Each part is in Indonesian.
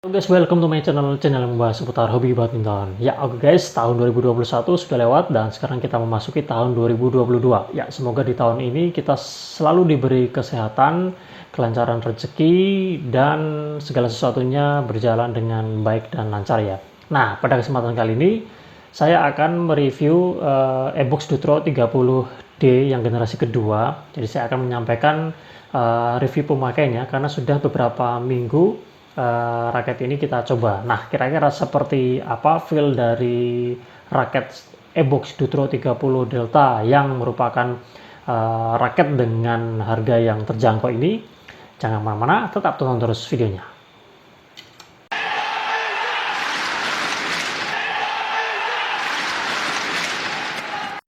Halo guys, welcome to my channel yang membahas seputar hobi badminton. Ya, oke guys, tahun 2021 sudah lewat dan sekarang kita memasuki tahun 2022. Ya, semoga di tahun ini kita selalu diberi kesehatan, kelancaran rezeki, dan segala sesuatunya berjalan dengan baik dan lancar ya. Nah, pada kesempatan kali ini saya akan mereview Ebox Dutro 30D yang generasi kedua. Jadi saya akan menyampaikan review pemakainya karena sudah beberapa minggu raket ini kita coba. Nah, kira-kira seperti apa feel dari raket Ebox Dutro 30 Delta yang merupakan raket dengan harga yang terjangkau ini? Jangan kemana-mana, tetap tonton terus videonya.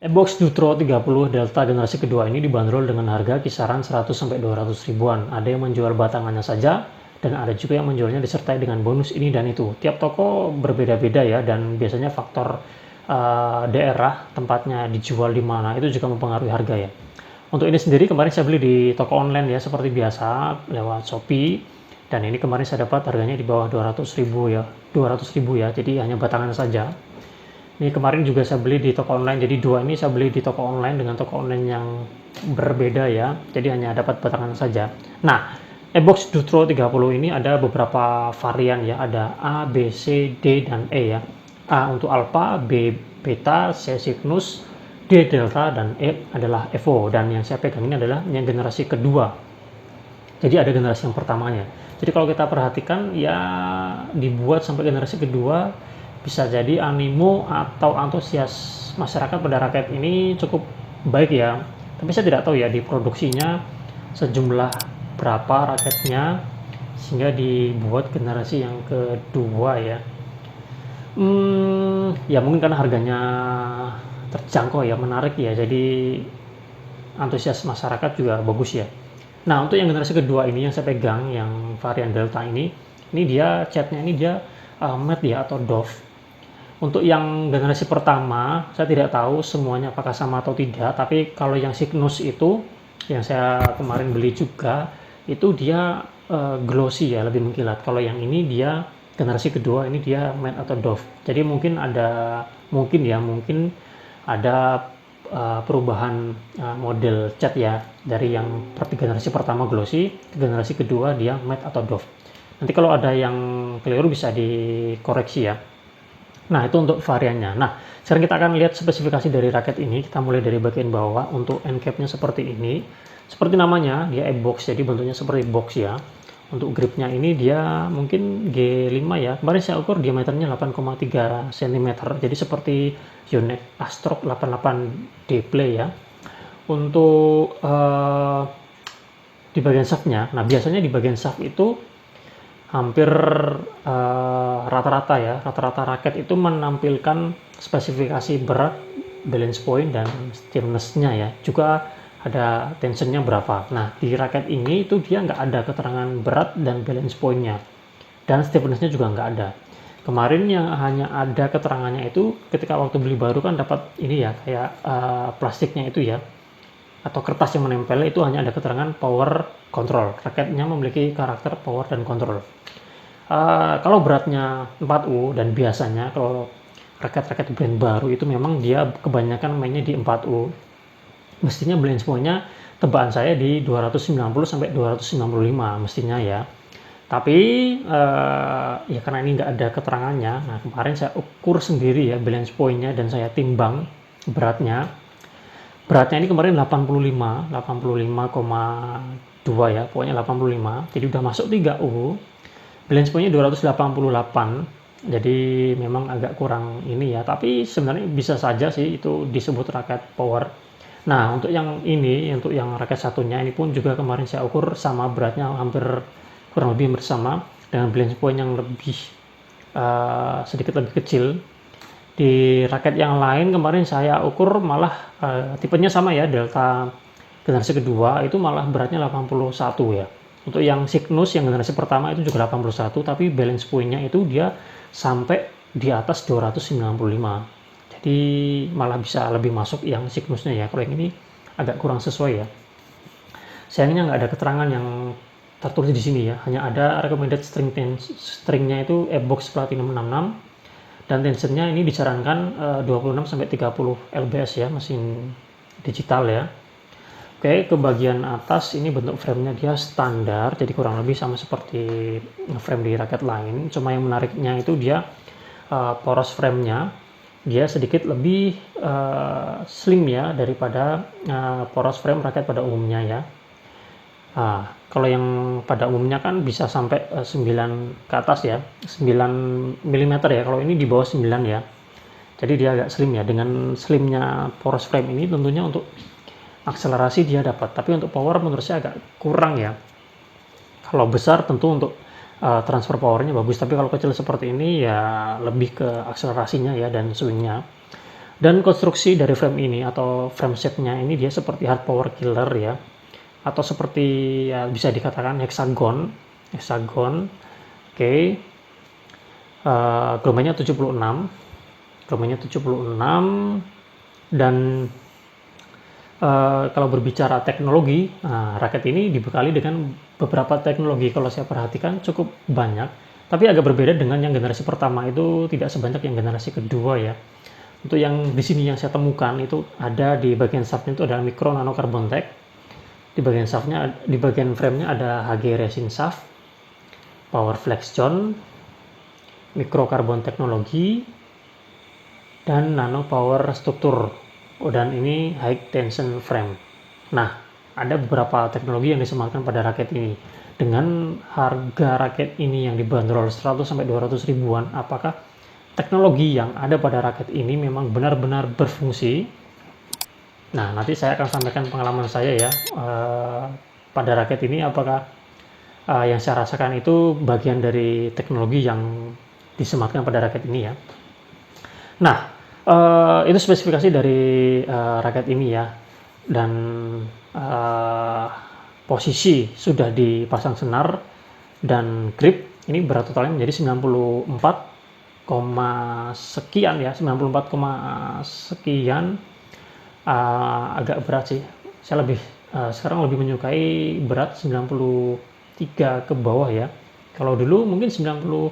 Ebox Dutro 30 Delta generasi kedua ini dibanderol dengan harga kisaran 100-200 ribuan. Ada yang menjual batangannya saja, dan ada juga yang menjualnya disertai dengan bonus ini dan itu. Tiap toko berbeda-beda ya, dan biasanya faktor daerah tempatnya dijual di mana itu juga mempengaruhi harga ya. Untuk ini sendiri kemarin saya beli di toko online ya, seperti biasa lewat Shopee, dan ini kemarin saya dapat harganya di bawah 200 ribu ya, jadi hanya batangan saja. Ini kemarin juga saya beli di toko online, jadi dua ini saya beli di toko online dengan toko online yang berbeda ya, jadi hanya dapat batangan saja. Nah, Ebox Dutro 30 ini ada beberapa varian ya, ada A, B, C, D, dan E ya. A untuk Alpha, B Beta, C Cygnus, D Delta, dan E adalah Evo. Dan yang saya pegang ini adalah yang generasi kedua. Jadi ada generasi yang pertamanya. Jadi kalau kita perhatikan ya, dibuat sampai generasi kedua, bisa jadi animo atau antusias masyarakat pada raket ini cukup baik ya. Tapi saya tidak tahu ya di produksinya sejumlah berapa raketnya sehingga dibuat generasi yang kedua ya. Ya mungkin karena harganya terjangkau ya, menarik ya, jadi antusias masyarakat juga bagus ya. Nah, untuk yang generasi kedua ini yang saya pegang, yang varian Delta ini dia catnya ini dia matte ya atau doff. Untuk yang generasi pertama, saya tidak tahu semuanya apakah sama atau tidak, tapi kalau yang Cygnus itu, yang saya kemarin beli juga, itu dia glossy ya, lebih mengkilat. Kalau yang ini dia generasi kedua, ini dia matte atau doff. Jadi mungkin ada perubahan model cat ya, dari yang generasi pertama glossy, generasi kedua dia matte atau doff. Nanti kalau ada yang keliru bisa dikoreksi ya. Nah, itu untuk variannya. Nah, sekarang kita akan lihat spesifikasi dari raket ini. Kita mulai dari bagian bawah. Untuk end cap-nya seperti ini. Seperti namanya, dia e-box, jadi bentuknya seperti box ya. Untuk gripnya ini dia mungkin G5 ya. Kemarin saya ukur diameternya 8,3 cm. Jadi seperti Yonex Astrok 88D Play ya. Untuk di bagian shaft-nya, nah biasanya di bagian shaft itu hampir rata-rata raket itu menampilkan spesifikasi berat, balance point, dan stiffness-nya ya, juga ada tensionnya berapa. Nah, di raket ini itu dia nggak ada keterangan berat dan balance point-nya, dan stiffness-nya juga nggak ada. Kemarin yang hanya ada keterangannya itu ketika waktu beli baru kan dapat ini ya, kayak plastiknya itu ya, atau kertas yang menempel, itu hanya ada keterangan power control. Raketnya memiliki karakter power dan control. Kalau beratnya 4U, dan biasanya kalau raket-raket brand baru itu memang dia kebanyakan mainnya di 4U, mestinya balance point-nya tebakan saya di 290-295 mestinya ya. Tapi ya karena ini nggak ada keterangannya, nah kemarin saya ukur sendiri ya balance point-nya dan saya timbang beratnya. Beratnya ini kemarin 85,2 ya, pokoknya 85, jadi udah masuk 3U. Balance point-nya 288, jadi memang agak kurang ini ya, tapi sebenarnya bisa saja sih itu disebut raket power. Nah, untuk yang ini, untuk yang raket satunya ini pun juga kemarin saya ukur sama, beratnya hampir kurang lebih bersama, dengan balance point yang lebih sedikit lebih kecil. Di raket yang lain kemarin saya ukur malah tipenya sama ya, Delta generasi kedua itu malah beratnya 81 ya. Untuk yang Cygnus yang generasi pertama itu juga 81, tapi balance point-nya itu dia sampai di atas 295. Jadi malah bisa lebih masuk yang Cygnusnya ya. Kalau yang ini agak kurang sesuai ya. Sayangnya nggak ada keterangan yang tertulis di sini ya, hanya ada recommended stringnya itu Ebox Platinum 66, dan tensionnya ini disarankan 26 sampai 30 lbs ya, mesin digital ya. Oke, ke bagian atas ini bentuk framenya dia standar, jadi kurang lebih sama seperti frame di raket lain. Cuma yang menariknya itu dia poros framenya dia sedikit lebih slim ya daripada poros frame raket pada umumnya ya. Kalau yang pada umumnya kan bisa sampai 9 ke atas ya, 9 mm ya. Kalau ini di bawah 9 ya. Jadi dia agak slim ya. Dengan slimnya poros frame ini tentunya untuk akselerasi dia dapat, tapi untuk power menurut saya agak kurang ya. Kalau besar tentu untuk transfer powernya bagus, tapi kalau kecil seperti ini ya lebih ke akselerasinya ya dan swingnya. Dan konstruksi dari frame ini atau frame shape-nya ini dia seperti hard power killer ya, atau seperti ya bisa dikatakan hexagon. Oke. Gelombangnya 76 dan kalau berbicara teknologi, raket ini dibekali dengan beberapa teknologi. Kalau saya perhatikan cukup banyak, tapi agak berbeda dengan yang generasi pertama, itu tidak sebanyak yang generasi kedua ya. Untuk yang di sini yang saya temukan itu ada di bagian shaftnya itu ada micro nano carbon tech. Di bagian shaftnya, di bagian framenya ada HG resin shaft, power flex john, micro carbon teknologi, dan nano power struktur. Dan ini high tension frame. Nah, ada beberapa teknologi yang disematkan pada raket ini. Dengan harga raket ini yang dibanderol 100 sampai 200 ribuan, apakah teknologi yang ada pada raket ini memang benar-benar berfungsi? Nah, nanti saya akan sampaikan pengalaman saya ya pada raket ini, apakah yang saya rasakan itu bagian dari teknologi yang disematkan pada raket ini ya. Nah, itu spesifikasi dari raket ini ya, dan posisi sudah dipasang senar dan grip. Ini berat totalnya menjadi 94, sekian ya, 94, sekian. Agak berat sih, saya sekarang lebih menyukai berat 93 ke bawah ya. Kalau dulu mungkin 99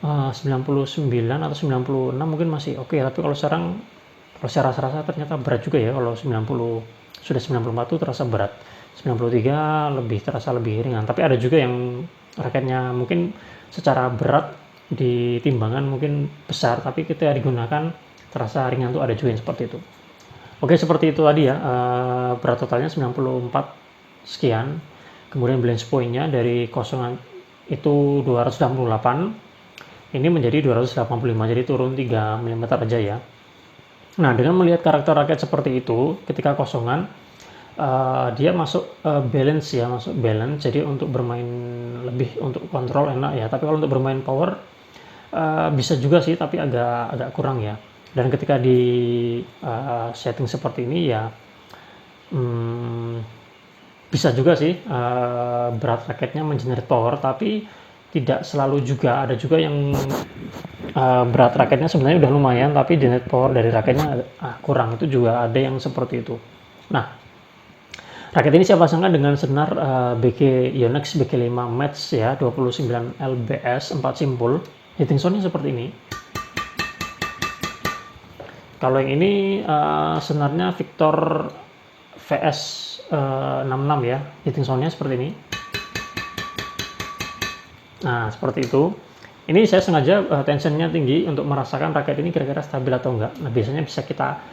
atau 96 mungkin masih oke, tapi kalau sekarang, kalau saya rasa-rasa ternyata berat juga ya. Kalau 90, sudah 94 itu terasa berat, 93 terasa lebih ringan. Tapi ada juga yang raketnya mungkin secara berat di timbangan mungkin besar, tapi ketika digunakan terasa ringan, tuh ada juga yang seperti itu. Oke, seperti itu tadi ya, berat totalnya 94 sekian. Kemudian balance point-nya dari kosongan itu 288, ini menjadi 285, jadi turun 3 mm aja ya. Nah, dengan melihat karakter raket seperti itu, ketika kosongan dia masuk balance ya, jadi untuk bermain lebih, untuk kontrol enak ya. Tapi kalau untuk bermain power bisa juga sih, tapi agak kurang ya. Dan ketika di setting seperti ini ya bisa juga sih berat raketnya mengenerate power, tapi tidak selalu juga. Ada juga yang berat raketnya sebenarnya udah lumayan, tapi generate power dari raketnya kurang. Itu juga ada yang seperti itu. Nah, raket ini saya pasangkan dengan senar BG Yonex BG5 Match ya, 29 lbs 4 simpul. Hitting soundnya seperti ini. Kalau yang ini senarnya Victor VS 66 ya, hitting soundnya seperti ini. Nah, seperti itu. Ini saya sengaja tensionnya tinggi untuk merasakan raket ini kira-kira stabil atau enggak. Nah, biasanya bisa kita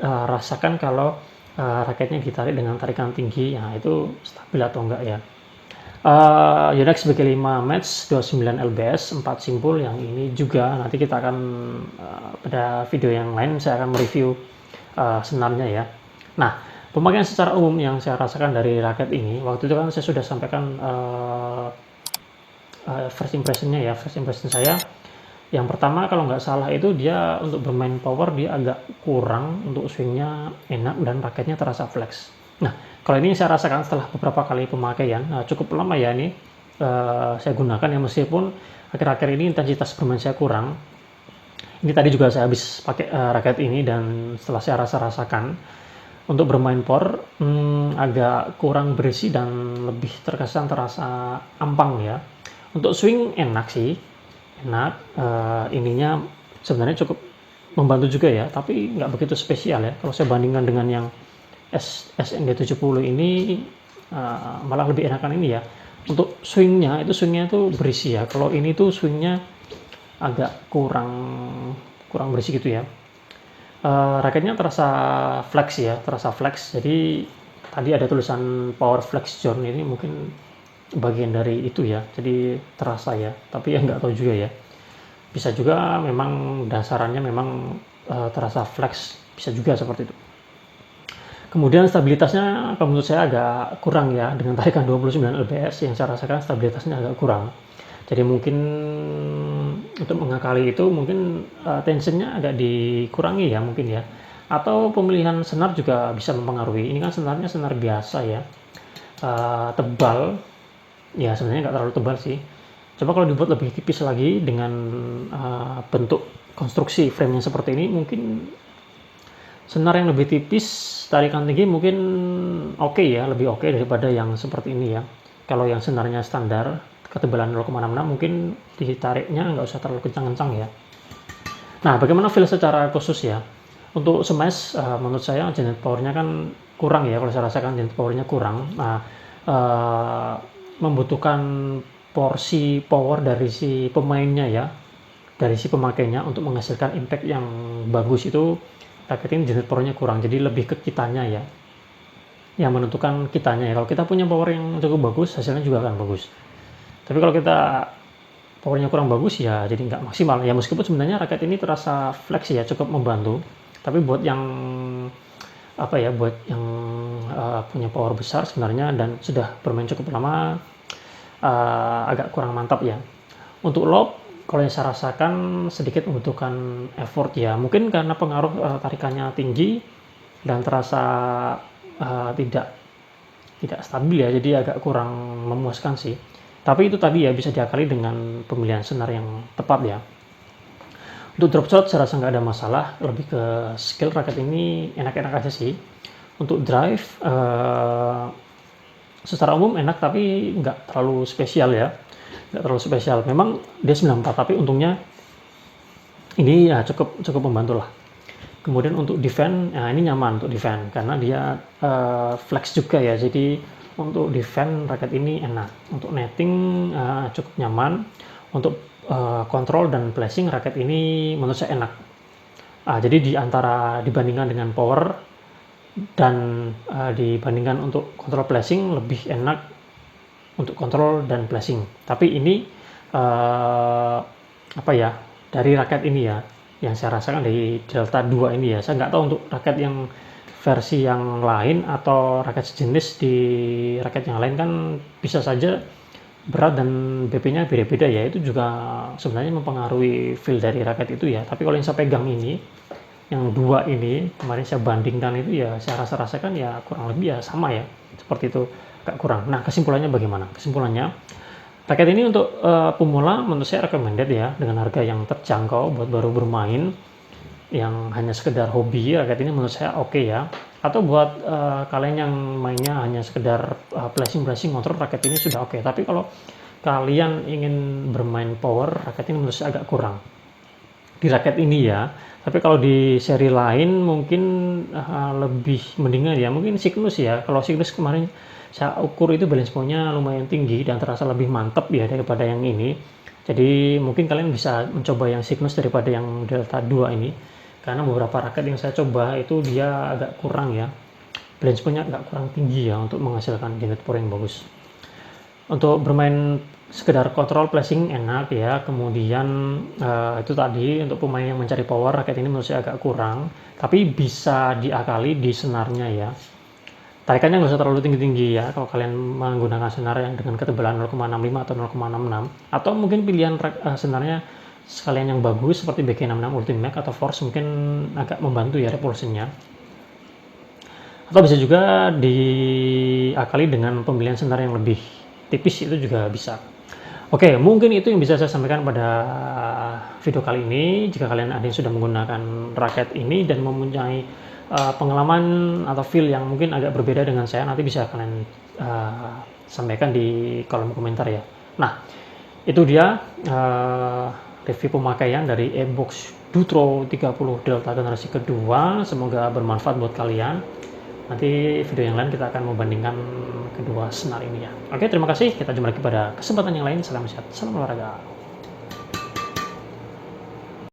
rasakan kalau raketnya ditarik dengan tarikan tinggi, ya itu stabil atau enggak ya. Yonex BG5 Match 29 lbs 4 simpul. Yang ini juga nanti kita akan pada video yang lain saya akan mereview senarnya ya. Nah, pemakaian secara umum yang saya rasakan dari raket ini, waktu itu kan saya sudah sampaikan first impression saya. Yang pertama, kalau nggak salah itu dia untuk bermain power dia agak kurang, untuk swingnya enak dan raketnya terasa flex. Nah, kalau ini saya rasakan setelah beberapa kali pemakaian, cukup lama ya ini saya gunakan ya, meskipun akhir-akhir ini intensitas bermain saya kurang. Ini tadi juga saya habis pakai raket ini, dan setelah saya rasakan Untuk bermain power agak kurang berisi dan lebih terkesan terasa ampang ya. Untuk swing enak sih, enak, ininya sebenarnya cukup membantu juga ya, tapi nggak begitu spesial ya. Kalau saya bandingkan dengan yang SND70 ini, malah lebih enakan ini ya. Untuk swingnya itu berisi ya. Kalau ini tuh swingnya agak kurang kurang berisi gitu ya. Raketnya terasa flex ya, terasa flex. Jadi tadi ada tulisan power flex zone, ini mungkin bagian dari itu ya. Jadi terasa ya, tapi ya nggak tahu juga ya. Bisa juga memang dasarannya memang terasa flex, bisa juga seperti itu. Kemudian stabilitasnya kalau menurut saya agak kurang ya, dengan tarikan 29 lbs yang saya rasakan stabilitasnya agak kurang. Jadi mungkin untuk mengakali itu mungkin tensionnya agak dikurangi ya mungkin ya. Atau pemilihan senar juga bisa mempengaruhi. Ini kan senarnya senar biasa ya, tebal. Ya sebenarnya nggak terlalu tebal sih. Coba kalau dibuat lebih tipis lagi dengan bentuk konstruksi frame yang seperti ini, mungkin senar yang lebih tipis, tarikan tinggi mungkin oke ya, lebih oke daripada yang seperti ini ya. Kalau yang senarnya standar, ketebalan 0,66 mungkin ditariknya nggak usah terlalu kencang-kencang ya. Nah, bagaimana feel secara khusus ya? Untuk smash, menurut saya janet powernya kan kurang ya, kalau saya rasakan janet powernya kurang. Nah, membutuhkan porsi power dari si pemainnya ya, dari si pemakainya untuk menghasilkan impact yang bagus itu. Raket ini janet powernya kurang, jadi lebih ke kitanya ya, yang menentukan kitanya ya. Kalau kita punya power yang cukup bagus, hasilnya juga akan bagus. Tapi kalau kita powernya kurang bagus ya jadi nggak maksimal ya, meskipun sebenarnya raket ini terasa flex ya, cukup membantu. Tapi buat yang apa ya, buat yang punya power besar sebenarnya dan sudah bermain cukup lama, agak kurang mantap ya. Untuk lob, kalau yang saya rasakan sedikit membutuhkan effort ya, mungkin karena pengaruh tarikannya tinggi dan terasa tidak stabil ya, jadi agak kurang memuaskan sih. Tapi itu tadi ya, bisa diakali dengan pemilihan senar yang tepat ya. Untuk drop shot saya rasa nggak ada masalah, lebih ke skill raket ini enak-enak aja sih. Untuk drive secara umum enak, tapi nggak terlalu spesial ya, nggak terlalu spesial. Memang dia 94, tapi untungnya ini ya cukup membantu lah. Kemudian untuk defend, nah ini nyaman untuk defend karena dia flex juga ya, jadi untuk defend raket ini enak. Untuk netting cukup nyaman. Untuk kontrol dan flashing raket ini menurut saya enak. Jadi dibandingkan dengan power dan dibandingkan untuk kontrol flashing, lebih enak untuk kontrol dan flashing. Tapi ini apa ya, dari raket ini ya, yang saya rasakan dari Delta 2 ini ya, saya nggak tahu untuk raket yang versi yang lain atau raket sejenis di raket yang lain kan bisa saja berat dan BP-nya beda-beda ya, itu juga sebenarnya mempengaruhi feel dari raket itu ya. Tapi kalau yang saya pegang ini, yang 2 ini kemarin saya bandingkan itu ya, saya rasakan ya kurang lebih ya sama ya, seperti itu, agak kurang. Nah, kesimpulannya bagaimana? Kesimpulannya, raket ini untuk pemula menurut saya recommended ya, dengan harga yang terjangkau buat baru bermain, yang hanya sekedar hobi, raket ini menurut saya oke ya. Atau buat kalian yang mainnya hanya sekedar flashing kontrol, raket ini sudah oke. Tapi kalau kalian ingin bermain power, raket ini menurut saya agak kurang di raket ini ya. Tapi kalau di seri lain mungkin lebih mendingan ya, mungkin Cygnus ya. Kalau Cygnus kemarin saya ukur itu balance point-nya lumayan tinggi dan terasa lebih mantap ya daripada yang ini. Jadi mungkin kalian bisa mencoba yang Cygnus daripada yang Delta 2 ini, karena beberapa raket yang saya coba itu dia agak kurang ya, balance point-nya agak kurang tinggi ya untuk menghasilkan janet power yang bagus. Untuk bermain sekedar kontrol flashing enak ya. Kemudian itu tadi untuk pemain yang mencari power, raket ini menurut saya agak kurang, tapi bisa diakali di senarnya ya. Tarikannya nggak usah terlalu tinggi-tinggi ya kalau kalian menggunakan senar yang dengan ketebalan 0,65 atau 0,66, atau mungkin pilihan senarnya sekalian yang bagus seperti BK66 Ultimate atau Force mungkin agak membantu ya repulsionnya. Atau bisa juga diakali dengan pemilihan senar yang lebih tipis, itu juga bisa. Oke, mungkin itu yang bisa saya sampaikan pada video kali ini. Jika kalian ada yang sudah menggunakan raket ini dan mempunyai pengalaman atau feel yang mungkin agak berbeda dengan saya, nanti bisa kalian sampaikan di kolom komentar ya. Nah, itu dia review pemakaian dari e-box Dutro 30 Delta generasi kedua. Semoga bermanfaat buat kalian. Nanti video yang lain kita akan membandingkan kedua senar ini ya. Oke, terima kasih. Kita jumpa lagi pada kesempatan yang lain. Salam sehat, salam olahraga.